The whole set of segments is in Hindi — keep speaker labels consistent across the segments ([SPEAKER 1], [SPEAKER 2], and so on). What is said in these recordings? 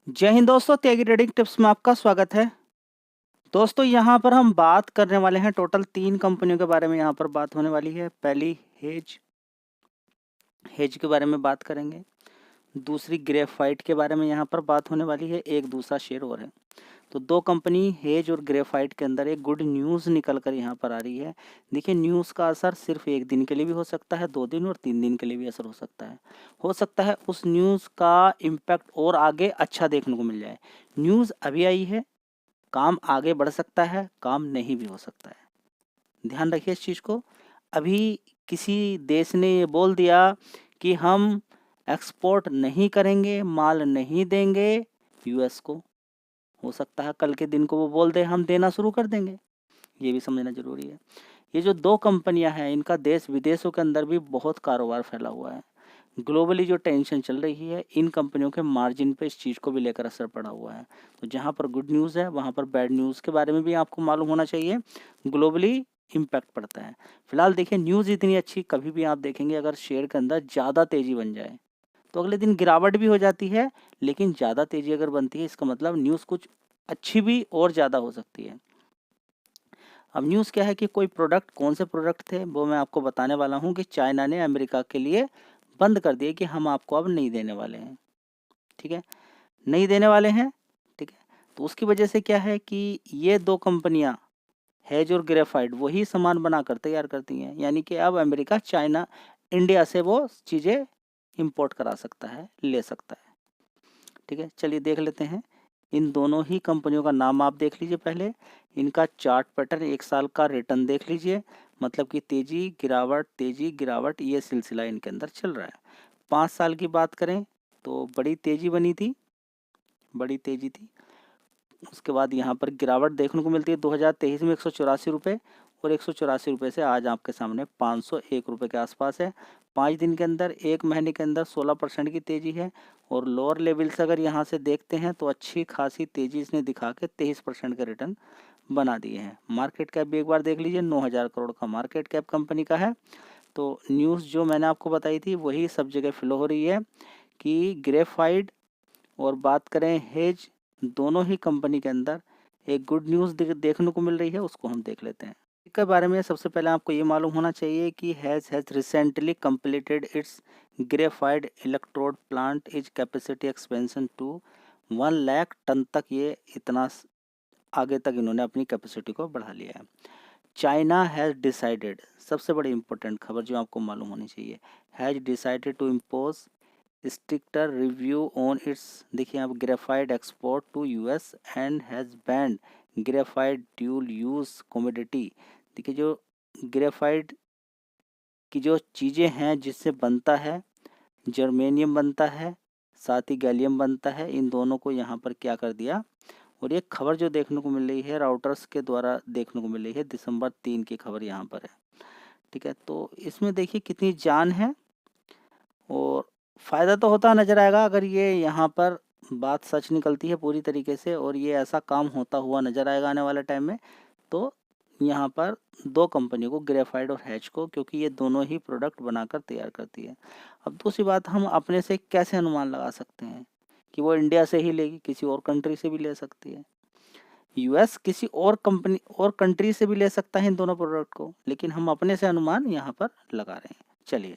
[SPEAKER 1] जय हिंद दोस्तों, त्यागी ट्रेडिंग टिप्स में आपका स्वागत है। दोस्तों यहाँ पर हम बात करने वाले हैं, टोटल 3 कंपनियों के बारे में यहाँ पर बात होने वाली है। पहली हेज हेज के बारे में बात करेंगे। दूसरी ग्रेफाइट के बारे में यहाँ पर बात होने वाली है। एक दूसरा शेयर और है। तो 2 कंपनी हेज और ग्रेफाइट के अंदर एक गुड न्यूज़ निकल कर यहाँ पर आ रही है। देखिए, न्यूज़ का असर सिर्फ 1 दिन के लिए भी हो सकता है, 2 दिन और 3 दिन के लिए भी असर हो सकता है। हो सकता है उस न्यूज़ का इम्पैक्ट और आगे अच्छा देखने को मिल जाए। न्यूज़ अभी आई है, काम आगे बढ़ सकता है, काम नहीं भी हो सकता है। ध्यान रखिए इस चीज़ को। अभी किसी देश ने ये बोल दिया कि हम एक्सपोर्ट नहीं करेंगे, माल नहीं देंगे यूएस को। हो सकता है कल के दिन को वो बोल दे हम देना शुरू कर देंगे। ये भी समझना ज़रूरी है। ये जो 2 कंपनियां हैं, इनका देश विदेशों के अंदर भी बहुत कारोबार फैला हुआ है। ग्लोबली जो टेंशन चल रही है, इन कंपनियों के मार्जिन पे इस चीज़ को भी लेकर असर पड़ा हुआ है। तो जहाँ पर गुड न्यूज़ है, वहाँ पर बैड न्यूज़ के बारे में भी आपको मालूम होना चाहिए। ग्लोबली इम्पैक्ट पड़ता है। फिलहाल देखिए, न्यूज़ इतनी अच्छी कभी भी आप देखेंगे, अगर शेयर के अंदर ज़्यादा तेज़ी बन जाए तो अगले दिन गिरावट भी हो जाती है। लेकिन ज़्यादा तेज़ी अगर बनती है, इसका मतलब न्यूज़ कुछ अच्छी भी और ज़्यादा हो सकती है। अब न्यूज़ क्या है कि कोई प्रोडक्ट, कौन से प्रोडक्ट थे वो मैं आपको बताने वाला हूँ कि चाइना ने अमेरिका के लिए बंद कर दिए कि हम आपको अब नहीं देने वाले हैं। ठीक है, नहीं देने वाले हैं। ठीक है, तो उसकी वजह से क्या है कि ये 2 कंपनियां हेज और ग्रेफाइट वही सामान बनाकर तैयार करती हैं। यानी कि अब अमेरिका, चाइना, इंडिया से वो चीज़ें इंपोर्ट करा सकता है, ले सकता है। ठीक है, चलिए देख लेते हैं। इन दोनों ही कंपनियों का नाम आप देख लीजिए पहले। इनका चार्ट पैटर्न, 1 साल का रिटर्न देख लीजिए। मतलब कि तेजी गिरावट ये सिलसिला इनके अंदर चल रहा है। 5 साल की बात करें तो बड़ी तेजी बनी थी, बड़ी तेजी थी। उसके बाद यहाँ पर गिरावट देखने को मिलती है 2023 में 184 रुपये, और 184 रुपये से आज आपके सामने 501 रुपये के आसपास है। 5 दिन के अंदर, 1 महीने के अंदर 16% की तेज़ी है। और लोअर लेवल से अगर यहाँ से देखते हैं तो अच्छी खासी तेज़ी इसने दिखा के 23% के रिटर्न बना दिए हैं। मार्केट कैप भी एक बार देख लीजिए, 9,000 करोड़ का मार्केट कैप कंपनी का है। तो न्यूज़ जो मैंने आपको बताई थी वही सब जगह फ्लो हो रही है कि ग्रेफाइट और बात करें हेज, दोनों ही कंपनी के अंदर एक गुड न्यूज़ देखने को मिल रही है। उसको हम देख लेते हैं। इसके बारे में सबसे पहले आपको ये मालूम होना चाहिए कि has recently completed its graphite electrode plant is capacity expansion to 1 lakh tonne तक। ये इतना आगे तक इन्होंने अपनी कैपेसिटी को बढ़ा लिया है। चाइना हैज़ डिसाइडेड, सबसे बड़ी इंपॉर्टेंट खबर जो आपको मालूम होनी चाहिए, has decided to impose stricter review on its, देखिए आप, graphite export to US and has banned graphite dual use commodity. देखिए, जो ग्रेफाइट की जो चीज़ें हैं जिससे बनता है, जर्मेनियम बनता है, साथ ही गैलियम बनता है, इन दोनों को यहाँ पर क्या कर दिया। और ये खबर जो देखने को मिल रही है राउटर्स के द्वारा देखने को मिल रही है, दिसंबर 3 की खबर यहाँ पर है। ठीक है, तो इसमें देखिए कितनी जान है और फ़ायदा तो होता नज़र आएगा अगर ये यहाँ पर बात सच निकलती है पूरी तरीके से, और ये ऐसा काम होता हुआ नज़र आएगा आने वाले टाइम में। तो यहाँ पर 2 कंपनियों को, ग्रेफाइट और हैज को, क्योंकि ये दोनों ही प्रोडक्ट बनाकर तैयार करती है। अब दूसरी बात, हम अपने से कैसे अनुमान लगा सकते हैं कि वो इंडिया से ही लेगी, किसी और कंट्री से भी ले सकती है। यूएस किसी और कंपनी और कंट्री से भी ले सकता है इन दोनों प्रोडक्ट को, लेकिन हम अपने से अनुमान यहाँ पर लगा रहे हैं। चलिए,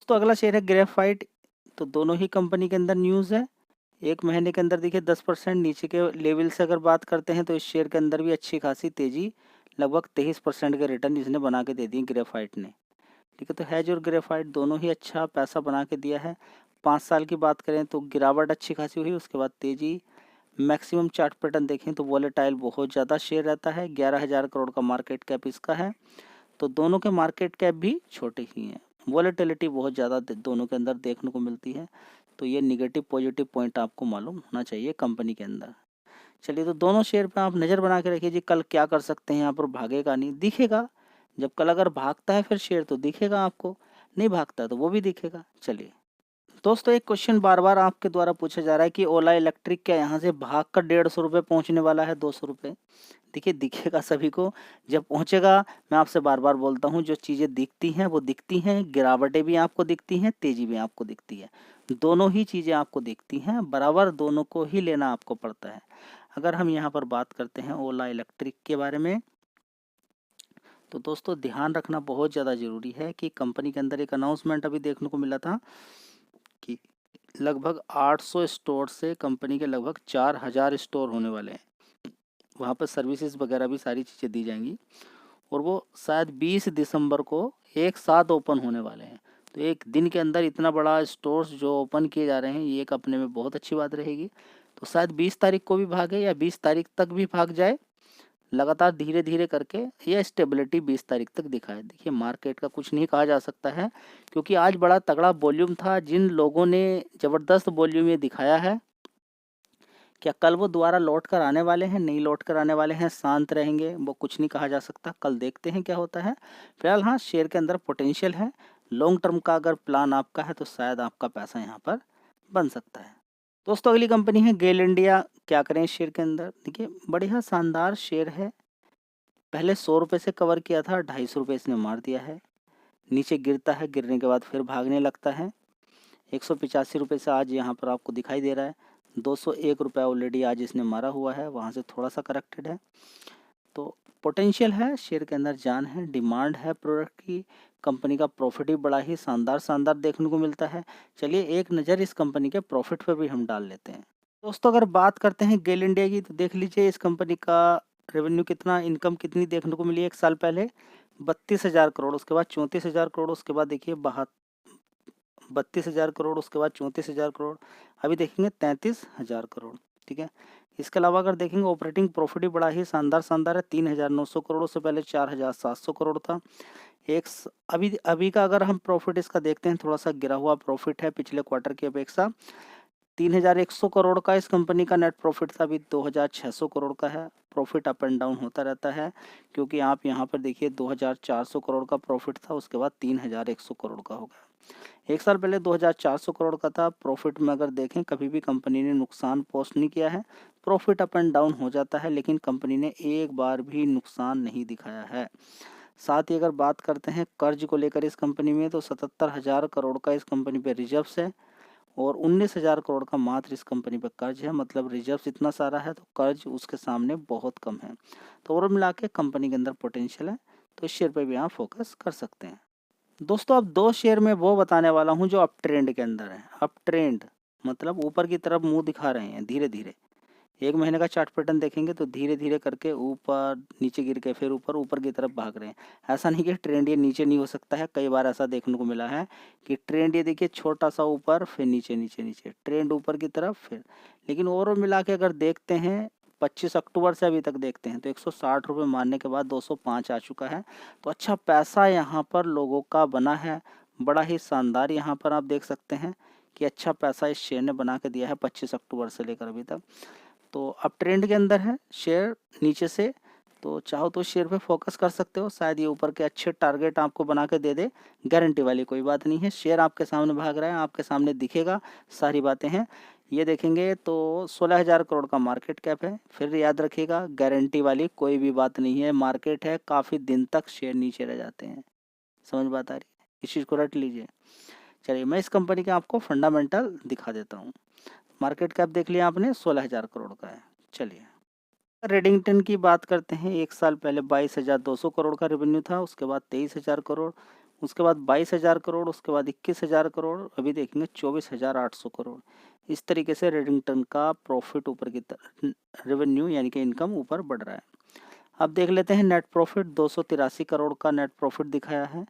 [SPEAKER 1] तो अगला शेयर है ग्रेफाइट। तो दोनों ही कंपनी के अंदर न्यूज़ है। 1 महीने के अंदर देखिए 10% नीचे के लेवल से अगर बात करते हैं तो इस शेयर के अंदर भी अच्छी खासी तेज़ी, लगभग 23% के रिटर्न इसने बना के दे दिए ग्रेफाइट ने। ठीक है, तो हैज और ग्रेफाइट दोनों ही अच्छा पैसा बना के दिया है। 5 साल की बात करें तो गिरावट अच्छी खासी हुई, उसके बाद तेज़ी। मैक्सिमम चार्ट पैटर्न देखें तो वॉलेटाइल बहुत ज़्यादा शेयर रहता है। 11,000 करोड़ का मार्केट कैप इसका है। तो दोनों के मार्केट कैप भी छोटे ही हैं। वॉलेटिलिटी बहुत ज़्यादा दोनों के अंदर देखने को मिलती है। तो ये निगेटिव पॉजिटिव पॉइंट आपको मालूम होना चाहिए कंपनी के अंदर। चलिए, तो दोनों शेयर पे आप नज़र बना के रखिए जी, कल क्या कर सकते हैं यहाँ पर। भागेगा नहीं, दिखेगा। जब कल अगर भागता है फिर शेयर तो दिखेगा आपको, नहीं भागता तो वो भी दिखेगा। चलिए, दोस्तों एक क्वेश्चन बार बार आपके द्वारा पूछा जा रहा है कि ओला इलेक्ट्रिक क्या यहाँ से भाग कर 150 रुपये पहुँचने वाला है, 200 रुपये? देखिए दिखेगा सभी को, जब पहुँचेगा। मैं आपसे बार बार बोलता हूँ, जो चीज़ें दिखती हैं वो दिखती हैं, गिरावटें भी आपको दिखती हैं, तेज़ी भी आपको दिखती है, दोनों ही चीज़ें आपको दिखती हैं, बराबर दोनों को ही लेना आपको पड़ता है। अगर हम यहाँ पर बात करते हैं ओला इलेक्ट्रिक के बारे में, तो दोस्तों ध्यान रखना बहुत ज़्यादा ज़रूरी है कि कंपनी के अंदर एक अनाउंसमेंट अभी देखने को मिला था कि लगभग 800 स्टोर से कंपनी के लगभग 4000 स्टोर होने वाले हैं। वहाँ पर सर्विसेज वगैरह भी सारी चीज़ें दी जाएंगी और वो शायद 20 दिसंबर को एक साथ ओपन होने वाले हैं। तो एक दिन के अंदर इतना बड़ा स्टोर्स जो ओपन किए जा रहे हैं, ये एक अपने में बहुत अच्छी बात रहेगी। तो शायद 20 तारीख को भी भागे या 20 तारीख तक भी भाग जाए, लगातार धीरे धीरे करके ये स्टेबिलिटी 20 तारीख तक दिखाए। देखिए मार्केट का कुछ नहीं कहा जा सकता है, क्योंकि आज बड़ा तगड़ा वॉल्यूम था। जिन लोगों ने ज़बरदस्त वॉल्यूम ये दिखाया है, क्या कल वो दोबारा लौट कर आने वाले हैं, नहीं लौट कर आने वाले हैं, शांत रहेंगे, वो कुछ नहीं कहा जा सकता। कल देखते हैं क्या होता है। फिलहाल हाँ, शेयर के अंदर पोटेंशियल है। लॉन्ग टर्म का अगर प्लान आपका है तो शायद आपका पैसा यहाँ पर बन सकता है। दोस्तों अगली कंपनी है गेल इंडिया। क्या करें इस शेयर के अंदर? देखिए बढ़िया शानदार शेयर है। पहले 100 रुपये से कवर किया था, 250 रुपये इसने मार दिया है। नीचे गिरता है, गिरने के बाद फिर भागने लगता है। 185 रुपये से आज यहाँ पर आपको दिखाई दे रहा है। 201 रुपये ऑलरेडी आज इसने मारा हुआ है, वहाँ से थोड़ा सा करेक्टेड है। तो पोटेंशियल है शेयर के अंदर, जान है, डिमांड है प्रोडक्ट की। कंपनी का प्रॉफिट भी बड़ा ही शानदार देखने को मिलता है। चलिए एक नज़र इस कंपनी के प्रॉफिट पर भी हम डाल लेते हैं। दोस्तों अगर बात करते हैं गेल इंडिया की, तो देख लीजिए इस कंपनी का रेवेन्यू कितना, इनकम कितनी देखने को मिली। एक साल पहले 32,000 करोड़, उसके बाद 34,000 करोड़, उसके बाद देखिए 32,000 करोड़, उसके बाद 34,000 करोड़, अभी देखेंगे 33,000 करोड़। ठीक है, इसके अलावा अगर देखेंगे ऑपरेटिंग प्रॉफिट भी बड़ा ही शानदार है। 3,900 करोड़ से पहले 4,700 करोड़ था। अभी अभी का अगर हम प्रॉफिट इसका देखते हैं, थोड़ा सा गिरा हुआ प्रॉफिट है पिछले क्वार्टर की अपेक्षा। 3,100 करोड़ का इस कंपनी का नेट प्रॉफिट था, अभी 2,600 करोड़ का है। प्रॉफिट अप एंड डाउन होता रहता है, क्योंकि आप यहाँ पर देखिए 2,400 करोड़ का प्रॉफिट था, उसके बाद 3,100 करोड़ का हो गया। एक साल पहले 2,400 करोड़ का था। प्रॉफिट में अगर देखें, कभी भी कंपनी ने नुकसान पोस्ट नहीं किया है। प्रॉफिट अप एंड डाउन हो जाता है, लेकिन कंपनी ने एक बार भी नुकसान नहीं दिखाया है। साथ ही अगर बात करते हैं कर्ज को लेकर इस कंपनी में, तो 77,000 करोड़ का इस कंपनी पे रिजर्व्स है और 19,000 करोड़ का मात्र इस कंपनी पर कर्ज है। मतलब रिजर्व्स इतना सारा है तो कर्ज उसके सामने बहुत कम है। तो ओवरऑल मिला के कंपनी के अंदर पोटेंशियल है, तो इस शेयर पर भी आप फोकस कर सकते हैं। दोस्तों अब 2 शेयर में वो बताने वाला हूँ जो अप ट्रेंड के अंदर है। अप ट्रेंड मतलब ऊपर की तरफ मुंह दिखा रहे हैं धीरे धीरे। 1 महीने का चार्ट पैटर्न देखेंगे तो धीरे धीरे करके ऊपर नीचे गिर के फिर ऊपर की तरफ भाग रहे हैं। ऐसा नहीं कि ट्रेंड ये नीचे नहीं हो सकता है, कई बार ऐसा देखने को मिला है कि ट्रेंड ये देखिए छोटा सा ऊपर, फिर नीचे नीचे नीचे, ट्रेंड ऊपर की तरफ फिर। लेकिन ओवरऑल मिला के अगर देखते हैं 25 अक्टूबर से अभी तक देखते हैं, तो 160 रुपये मारने के बाद 205 आ चुका है। तो अच्छा पैसा यहाँ पर लोगों का बना है, बड़ा ही शानदार। यहाँ पर आप देख सकते हैं कि अच्छा पैसा इस शेयर ने बना के दिया है 25 अक्टूबर से लेकर अभी तक। तो अब ट्रेंड के अंदर है शेयर नीचे से, तो चाहो तो शेयर पे फोकस कर सकते हो। शायद ये ऊपर के अच्छे टारगेट आपको बना के दे दे, गारंटी वाली कोई बात नहीं है। शेयर आपके सामने भाग रहा है, आपके सामने दिखेगा, सारी बातें हैं। ये देखेंगे तो 16,000 करोड़ का मार्केट कैप है। फिर याद रखिएगा, गारंटी वाली कोई भी बात नहीं है। मार्केट है, काफ़ी दिन तक शेयर नीचे रह जाते हैं। समझ बात आ रही है? इस चीज़ को रट लीजिए। चलिए मैं इस कंपनी के आपको फंडामेंटल दिखा देता हूँ। मार्केट कैप देख लिया आपने, 16,000 करोड़ का है। चलिए रेडिंगटन की बात करते हैं। एक साल पहले 22,200 करोड़ का रेवेन्यू था, उसके बाद 23,000 करोड़, उसके बाद 22,000 करोड़, उसके बाद 21,000 करोड़, अभी देखेंगे 24,800 करोड़। इस तरीके से रेडिंगटन का प्रॉफिट ऊपर की तरफ, रेवेन्यू यानी कि इनकम ऊपर बढ़ रहा है। अब देख लेते हैं नेट प्रॉफिट। 283 करोड़ का नेट प्रॉफिट दिखाया है,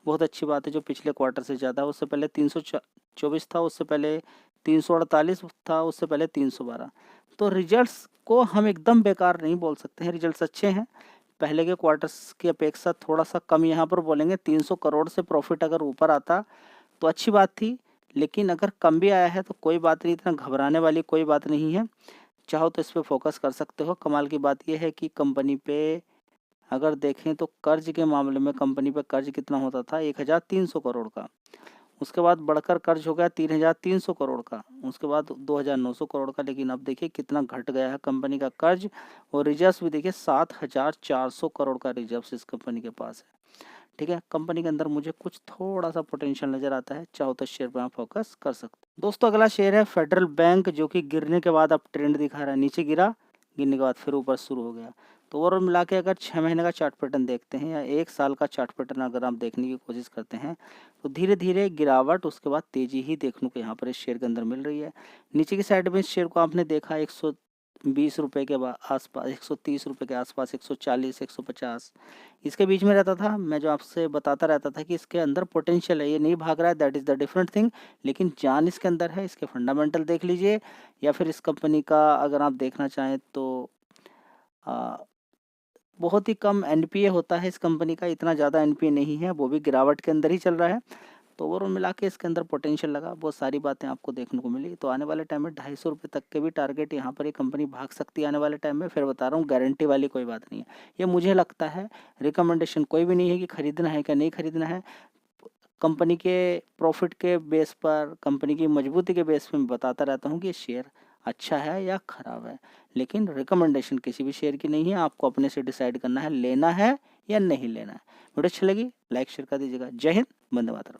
[SPEAKER 1] बहुत अच्छी बात है, जो पिछले क्वार्टर से ज़्यादा। उससे पहले 324 था, उससे पहले 348 था, उससे पहले 312। तो रिजल्ट्स को हम एकदम बेकार नहीं बोल सकते हैं, रिजल्ट्स अच्छे हैं। पहले के क्वार्टर्स की अपेक्षा थोड़ा सा कम यहाँ पर बोलेंगे। 300 करोड़ से प्रॉफिट अगर ऊपर आता तो अच्छी बात थी, लेकिन अगर कम भी आया है तो कोई बात नहीं, इतना घबराने वाली कोई बात नहीं है। चाहो तो इस पर फोकस कर सकते हो। कमाल की बात यह है कि कंपनी पे अगर देखें तो कर्ज के मामले में कंपनी पे कर्ज कितना होता था, 1,300 करोड़ का। उसके बाद बढ़कर कर्ज हो गया 3,300 करोड़ का, उसके बाद 2,900 करोड़ का। लेकिन अब देखिए कितना घट गया है कंपनी का कर्ज, और रिजर्व्स भी देखिए 7,400 करोड़ का रिजर्व्स इस कंपनी के पास है। ठीक है, कंपनी के अंदर मुझे कुछ थोड़ा सा पोटेंशियल नजर आता है, चाहो तो शेयर पर आप फोकस कर सकते हैं। दोस्तों अगला शेयर है फेडरल बैंक, जो कि गिरने के बाद अब ट्रेंड दिखा रहा है, नीचे गिरा, गिरने के बाद फिर ऊपर शुरू हो गया। तो ओवरऑल मिला के अगर 6 महीने का चार्ट पैटर्न देखते हैं या 1 साल का चार्ट पैटर्न अगर आप देखने की कोशिश करते हैं, तो धीरे धीरे गिरावट, उसके बाद तेजी ही देखने को यहाँ पर इस शेयर के अंदर मिल रही है। नीचे की साइड में इस शेयर को आपने देखा 120 रुपये के आसपास, 130 रुपये के आसपास, 140, 150 इसके बीच में रहता था। मैं जो आपसे बताता रहता था कि इसके अंदर पोटेंशियल है, ये नहीं भाग रहा है, that is the different thing, लेकिन जान इसके अंदर है। इसके फंडामेंटल देख लीजिए, या फिर इस कंपनी का अगर आप देखना चाहें तो बहुत ही कम एनपीए होता है इस कंपनी का, इतना ज़्यादा एनपीए नहीं है, वो भी गिरावट के अंदर ही चल रहा है। तो ओवरऑल मिला के इसके अंदर पोटेंशियल लगा, बहुत सारी बातें आपको देखने को मिली। तो आने वाले टाइम में 250 रुपये तक के भी टारगेट यहाँ पर ये कंपनी भाग सकती है आने वाले टाइम में। फिर बता रहा हूँ, गारंटी वाली कोई बात नहीं है, ये मुझे लगता है। रिकमेंडेशन कोई भी नहीं है कि खरीदना है क्या नहीं खरीदना है। कंपनी के प्रॉफिट के बेस पर, कंपनी की मजबूती के बेस पर मैं बताता रहता हूँ कि शेयर अच्छा है या खराब है, लेकिन रिकमेंडेशन किसी भी शेयर की नहीं है। आपको अपने से डिसाइड करना है लेना है या नहीं लेना है। वीडियो अच्छी लगी लाइक शेयर कर दीजिएगा। जय हिंद, वंदे मातरम।